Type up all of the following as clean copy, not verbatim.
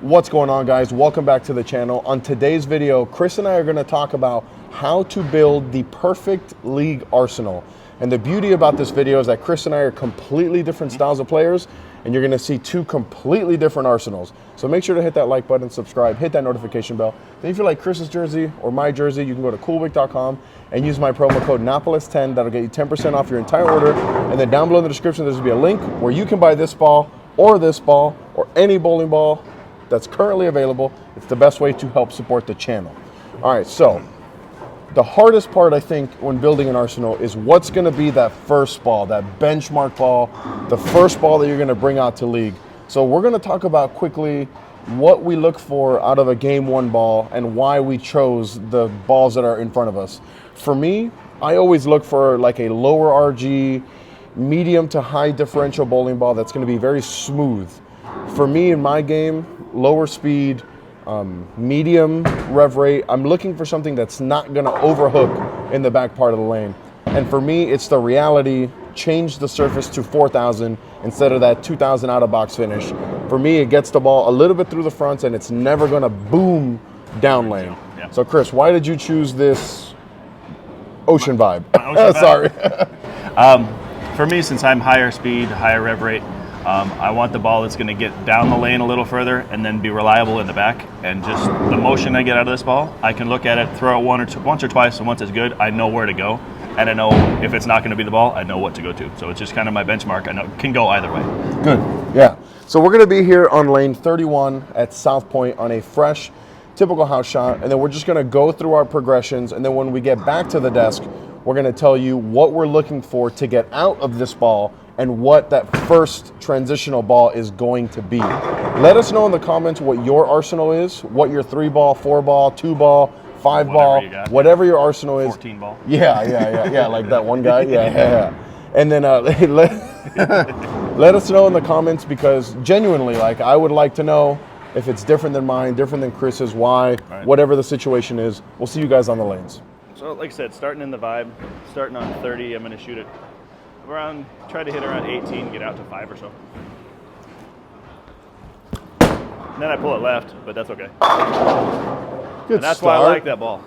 What's going on, guys? Welcome back to the channel. On today's video, Chris and I are going to talk about how to build the perfect league arsenal. And the beauty about this video is that Chris and I are completely different styles of players, and you're going to see two completely different arsenals. So make sure to hit that like button, subscribe, hit that notification bell. Then if you like Chris's jersey or my jersey, you can go to coolwick.com and use my promo code Napoles10. That'll get you 10% off your entire order. And then down below in the description, there's going to be a link where you can buy this ball or any bowling ball that's currently available. It's the best way to help support the channel. All right, so the hardest part, I think, when building an arsenal is what's going to be that first ball, that benchmark ball, the first ball that you're going to bring out to league. So we're going to talk about quickly what we look for out of a game one ball and why we chose the balls that are in front of us. For me, I always look for like a lower RG, medium to high differential bowling ball that's going to be very smooth. For me, in my game, lower speed, medium rev rate. I'm looking for something that's not going to overhook in the back part of the lane. And for me, it's the reality. Change the surface to 4,000 instead of that 2,000 out of box finish. For me, it gets the ball a little bit through the fronts and it's never going to boom down lane. Yeah. So Chris, why did you choose this ocean vibe? Sorry. For me, since I'm higher speed, higher rev rate, I want the ball that's going to get down the lane a little further and then be reliable in the back. And just the motion I get out of this ball, I can look at it, throw it once or twice, and once it's good, I know where to go. And I know if it's not going to be the ball, I know what to go to. So it's just kind of my benchmark. I know it can go either way. Good, yeah. So we're going to be here on lane 31 at South Point on a fresh, typical house shot. And then we're just going to go through our progressions. And then when we get back to the desk, we're going to tell you what we're looking for to get out of this ball and what that first transitional ball is going to be. Let us know in the comments what your arsenal is, what your 3-ball, 4-ball, 2-ball, 5-ball, whatever your arsenal is. 14-ball. Yeah, like that one guy. Yeah. And then let us know in the comments, because genuinely, like, I would like to know if it's different than mine, different than Chris's, why, whatever the situation is. We'll see you guys on the lanes. So like I said, starting in the vibe, starting on 30, I'm going to shoot it around, try to hit around 18, get out to 5 or so. And then I pull it left, but that's okay. Good. And that's start. why I like that ball.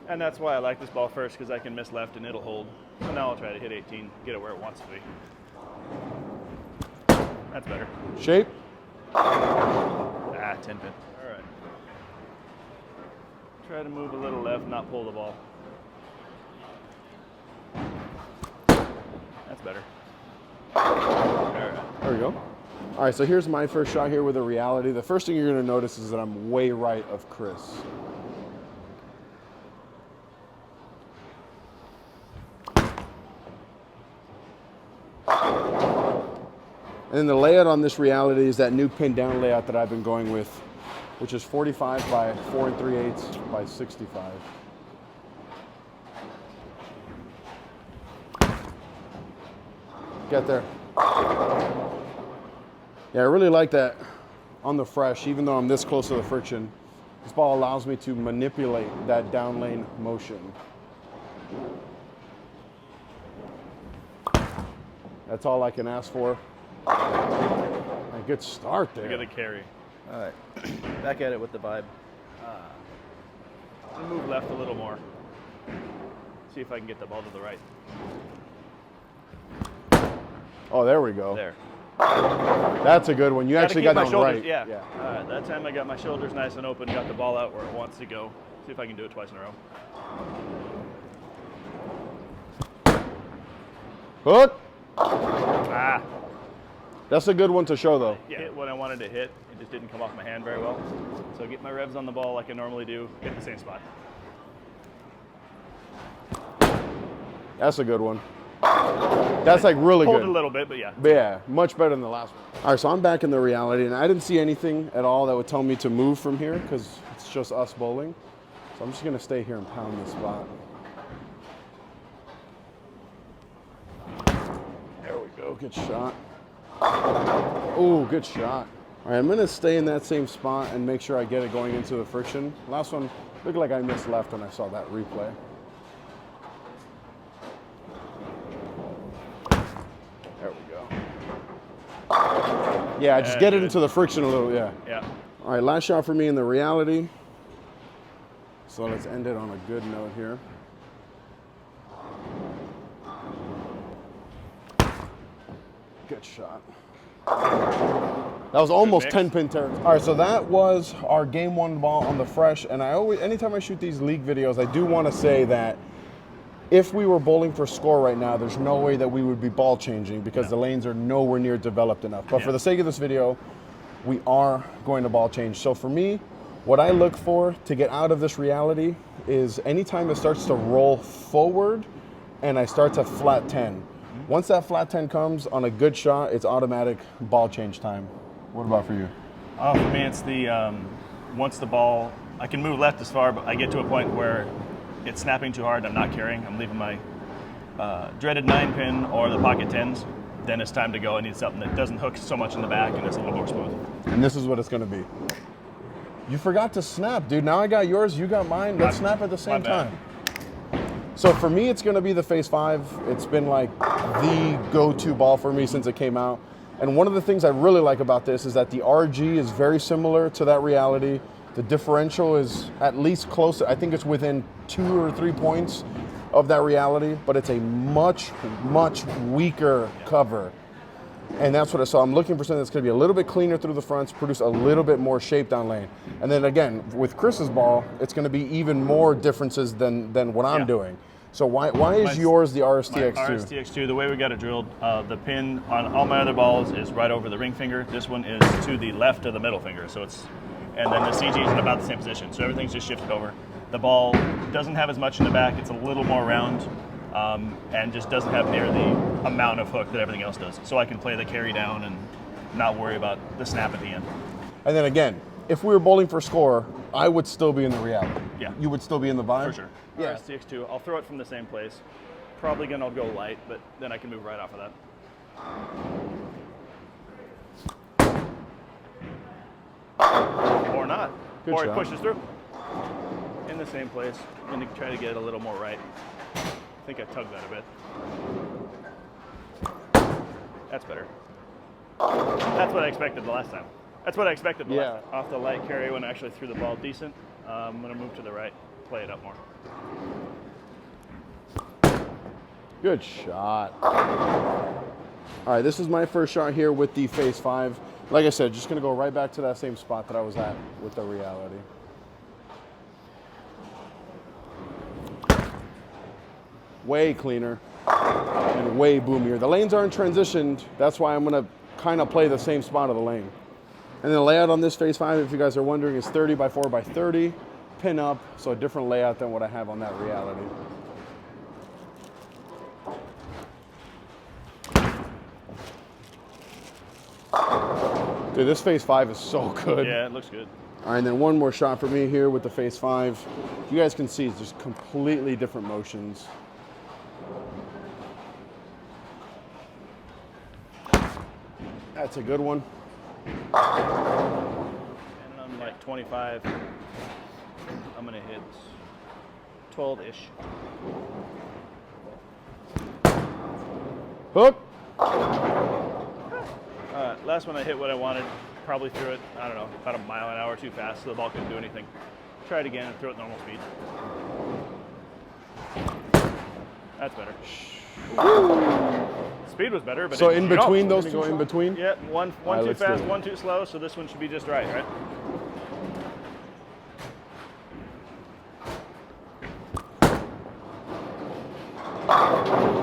And that's why I like this ball first, because I can miss left and it'll hold. So now I'll try to hit 18, get it where it wants to be. That's better. Shape? 10 pin. All right. Try to move a little left, not pull the ball. That's better. All right. There we go. All right, so here's my first shot here with a reality. The first thing you're going to notice is that I'm way right of Chris. And then the layout on this reality is that new pin down layout that I've been going with, which is 45 by 4 3/8 by 65. Get there. Yeah, I really like that on the fresh, even though I'm this close to the friction. This ball allows me to manipulate that down lane motion. That's all I can ask for. A good start there. We got a carry. All right, back at it with the vibe. I'll move left a little more. See if I can get the ball to the right. Oh, there we go. There. That's a good one. You actually got down right. Yeah. All right, that time I got my shoulders nice and open, got the ball out where it wants to go. See if I can do it twice in a row. Hook. Ah. That's a good one to show, though. Yeah, hit what I wanted to hit. It just didn't come off my hand very well. So get my revs on the ball like I normally do, hit the same spot. That's a good one. That's like really good. Pulled it a little bit, but yeah. But yeah, much better than the last one. All right, so I'm back in the reality, and I didn't see anything at all that would tell me to move from here because it's just us bowling. So I'm just going to stay here and pound this spot. There we go. Good shot. Oh, good shot. All right, I'm going to stay in that same spot and make sure I get it going into the friction. Last one looked like I missed left when I saw that replay. There we go. Yeah, just get it into the friction a little, yeah. Yeah. All right, last shot for me in the reality. So let's end it on a good note here. Good shot. That was almost 10 pin territory. All right, so that was our game 1 ball on the fresh. And I always, anytime I shoot these league videos, I do want to say that if we were bowling for score right now, there's no way that we would be ball changing because the lanes are nowhere near developed enough. But for the sake of this video, we are going to ball change. So for me, what I look for to get out of this reality is anytime it starts to roll forward and I start to flat 10. Once that flat 10 comes on a good shot, it's automatic ball change time. What about for you? For me, it's the, once the ball, I can move left as far, but I get to a point where it's snapping too hard, I'm not carrying, I'm leaving my dreaded 9-pin or the pocket 10s, then it's time to go. I need something that doesn't hook so much in the back and it's a little more smooth. And this is what it's gonna be. You forgot to snap, dude. Now I got yours, you got mine. Let's snap at the same time. So for me, it's gonna be the Phase 5. It's been like the go-to ball for me since it came out. And one of the things I really like about this is that the RG is very similar to that reality. The differential is at least close. I think it's within 2 or 3 points of that reality, but it's a much, much weaker cover. And that's what I saw. I'm looking for something that's gonna be a little bit cleaner through the fronts, produce a little bit more shape down lane. And then again, with Chris's ball, it's gonna be even more differences than what I'm doing. So why is yours the RSTX2? My RSTX2, the way we got it drilled, the pin on all my other balls is right over the ring finger. This one is to the left of the middle finger. So it's, and then the CG is in about the same position. So everything's just shifted over. The ball doesn't have as much in the back. It's a little more round and just doesn't have near the amount of hook that everything else does. So I can play the carry down and not worry about the snap at the end. And then again, if we were bowling for score, I would still be in the reality. Yeah. You would still be in the vibe? For sure. Yeah. RSTX2, I'll throw it from the same place. Probably gonna go light, but then I can move right off of that. Or not. Good or shot. it pushes through. In the same place. I'm gonna try to get it a little more right. I think I tugged that a bit. That's better. That's what I expected the last time. That's what I expected the last time. Off the light carry when I actually threw the ball decent. I'm gonna move to the right, play it up more. Good shot. All right, this is my first shot here with the Phase 5. Like I said, just gonna go right back to that same spot that I was at with the reality. Way cleaner and way boomier. The lanes aren't transitioned. That's why I'm gonna kind of play the same spot of the lane. And the layout on this Phase 5, if you guys are wondering, is 30 by 4 by 30, pin up, so a different layout than what I have on that reality. Dude, this Phase 5 is so good. Yeah, it looks good. All right, and then one more shot for me here with the Phase 5. You guys can see it's just completely different motions. That's a good one. And I'm like 25. I'm gonna hit 12-ish. Hook. Last one I hit what I wanted. Probably threw it, I don't know, about a mile an hour too fast, so the ball couldn't do anything. Try it again and throw it normal speed. That's better. Speed was better, but So in between those two, in between? Yeah, one right, too let's fast, do it. one too slow, so this one should be just right, right?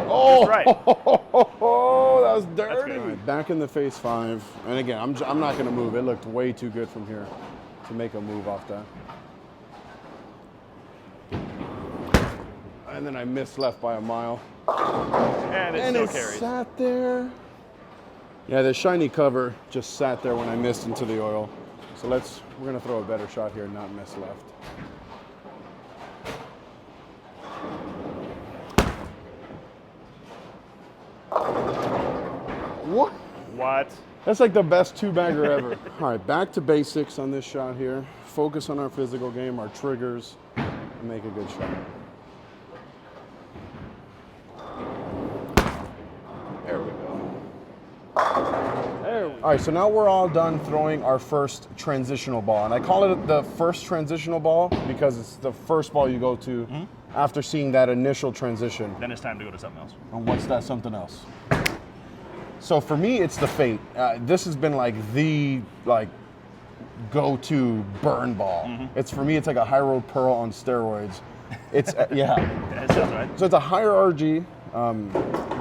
Oh, Just right. that was dirty. good. Back in the Phase 5, and again, I'm not going to move. It looked way too good from here to make a move off that. And then I missed left by a mile. And it And still it carries. sat there. Yeah, the shiny cover just sat there when I missed into the oil. So we're going to throw a better shot here and not miss left. What? What? That's like the best two-bagger ever. All right, back to basics on this shot here. Focus on our physical game, our triggers, and make a good shot. There we go. There we go. All right, so now we're all done throwing our first transitional ball. And I call it the first transitional ball because it's the first ball you go to after seeing that initial transition. Then it's time to go to something else. And what's that something else? So for me, it's the fate. This has been like the go-to burn ball. It's for me, it's like a high road pearl on steroids. It's yeah. That sounds right. So it's a higher RG.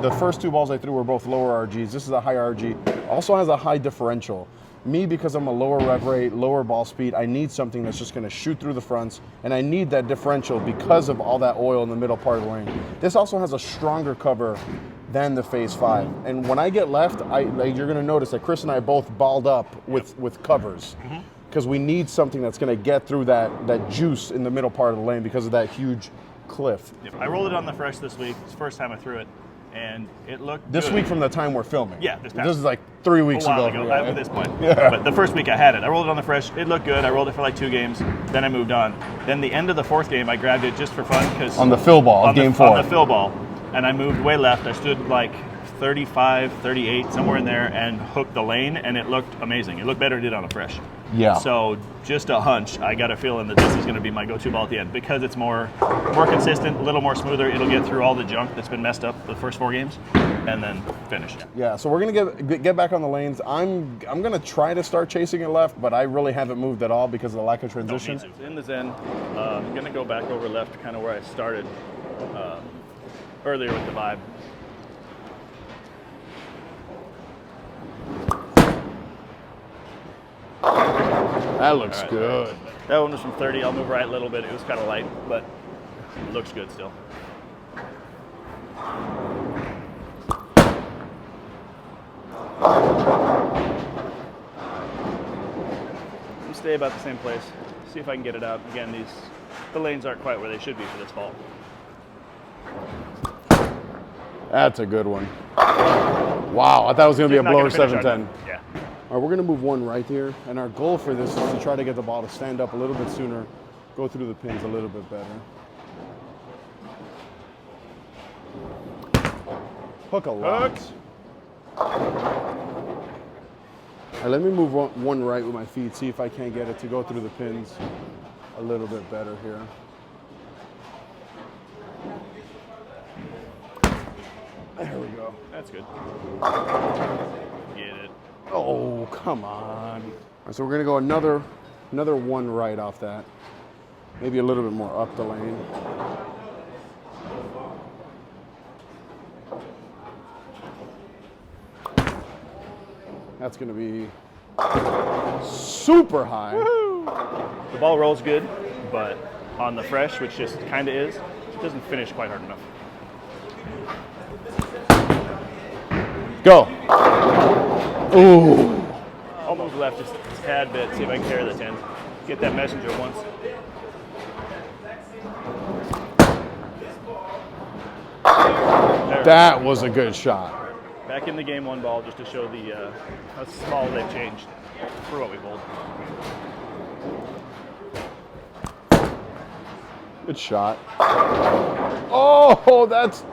The first two balls I threw were both lower RGs. This is a high RG. Also has a high differential. Me, because I'm a lower rev rate, lower ball speed, I need something that's just going to shoot through the fronts, and I need that differential because of all that oil in the middle part of the lane. This also has a stronger cover than the Phase 5. And when I get left, you're going to notice that Chris and I both balled up with covers because we need something that's going to get through that juice in the middle part of the lane because of that huge cliff. I rolled it on the fresh this week. It's the first time I threw it, and it looked This good. week from the time we're filming. Yeah, this is like 3 weeks a while ago. ago Yeah. at this point. Yeah. But the first week I had it. I rolled it on the fresh. It looked good. I rolled it for like 2 games. Then I moved on. Then the end of the 4th game, I grabbed it just for fun because On the fill ball, game 4. On the fill ball, and I moved way left. I stood like 35, 38, somewhere in there, and hooked the lane, and it looked amazing. It looked better than it did on the fresh. Yeah. So just a hunch, I got a feeling that this is going to be my go-to ball at the end because it's more consistent, a little more smoother. It'll get through all the junk that's been messed up the first 4 games, and then finish. Yeah, so we're gonna get back on the lanes. I'm gonna try to start chasing it left, but I really haven't moved at all because of the lack of transition. Don't need to. In the Zen, I'm going to go back over left, kind of where I started earlier with the vibe. That looks All right. good. That one was from 30. I'll move right a little bit. It was kind of light, but it looks good still. We'll stay about the same place. See if I can get it out. Again, the lanes aren't quite where they should be for this ball. That's a good one. Wow, I thought it was gonna be a Not blower gonna finish 710. Yeah. All right, we're gonna move one right here, and our goal for this is to try to get the ball to stand up a little bit sooner, go through the pins a little bit better. Hook a lot. All right, let me move one right with my feet, see if I can't get it to go through the pins a little bit better here. There we go. That's good. Get it. Oh, come on. All right, so we're gonna go another one right off that. Maybe a little bit more up the lane. That's gonna be super high. Woo! The ball rolls good, but on the fresh, which just kind of is, it doesn't finish quite hard enough. Go. Ooh. I'll move left just a tad bit, see if I can carry the 10. Get that messenger once. There. That was a good shot. Back in the game 1 ball just to show how small they've changed for what we bowled. Good shot. Oh, that's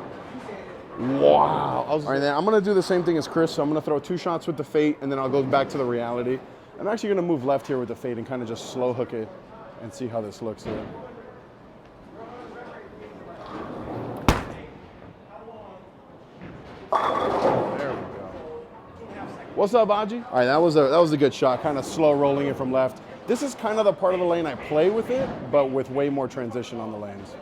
wow. All right, then I'm gonna do the same thing as Chris. So I'm gonna throw 2 shots with the fate, and then I'll go back to the reality. I'm actually gonna move left here with the fate and kind of just slow hook it and see how this looks here. There we go. What's up, Aji? All right, that was a good shot. Kind of slow rolling it from left. This is kind of the part of the lane I play with it, but with way more transition on the lanes.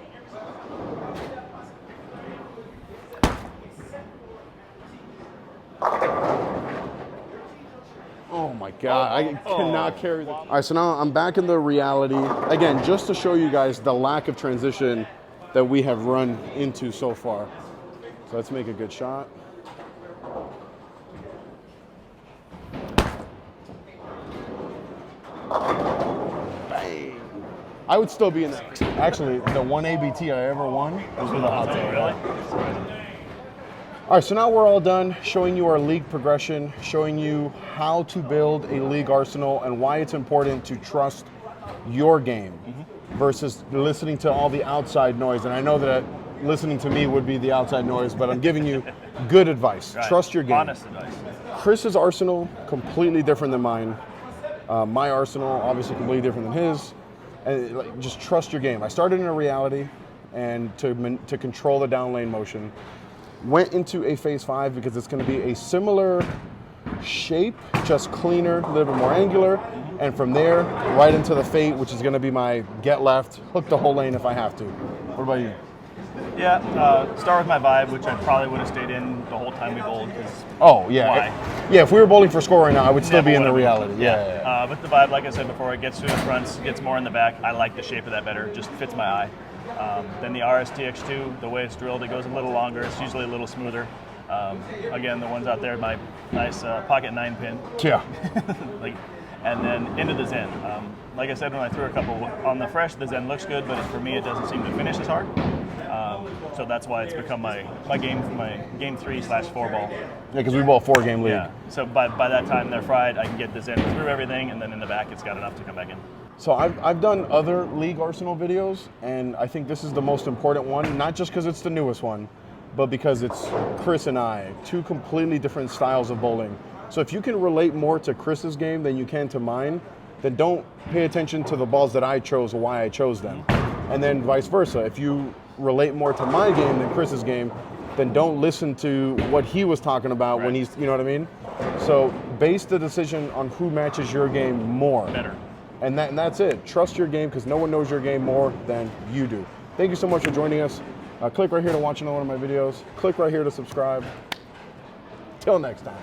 Oh my God, I cannot carry that. All right, so now I'm back in the reality. Again, just to show you guys the lack of transition that we have run into so far. So let's make a good shot. Bang. I would still be in that. Actually, the one ABT I ever won was with a hot tub. Really? All right, so now we're all done showing you our league progression, showing you how to build a league arsenal and why it's important to trust your game versus listening to all the outside noise. And I know that listening to me would be the outside noise, but I'm giving you good advice. Right. Trust your game. Honest advice. Chris's arsenal, completely different than mine. My arsenal, obviously completely different than his. And like, just trust your game. I started in a reality, and to control the down lane motion. Went into a phase 5 because it's going to be a similar shape, just cleaner, a little bit more angular. And from there, right into the fate, which is going to be my get left, hook the whole lane if I have to. What about you? Yeah, start with my vibe, which I probably would have stayed in the whole time we bowled. Oh, yeah. Why? Yeah, if we were bowling for score right now, I would still be in the Whatever. reality. Yeah. But the vibe, like I said before, it gets through the fronts, gets more in the back. I like the shape of that better. Just fits my eye. Then the RSTX2, the way it's drilled, it goes a little longer. It's usually a little smoother. Again, the ones out there, my nice pocket 9-pin. Yeah. And then into the Zen. Like I said, when I threw a couple on the fresh, the Zen looks good, but for me, it doesn't seem to finish as hard. So that's why it's become my game 3/4 ball. Yeah, because we bowl 4-game league. Yeah. So by that time they're fried, I can get the Zen through everything, and then in the back, it's got enough to come back in. So I've done other League Arsenal videos, and I think this is the most important one, not just because it's the newest one, but because it's Chris and I, two completely different styles of bowling. So if you can relate more to Chris's game than you can to mine, then don't pay attention to the balls that I chose or why I chose them. And then vice versa. If you relate more to my game than Chris's game, then don't listen to what he was talking about when he's, you know what I mean? So base the decision on who matches your game more. Better. And that's it. Trust your game because no one knows your game more than you do. Thank you so much for joining us. Click right here to watch another one of my videos. Click right here to subscribe. Till next time.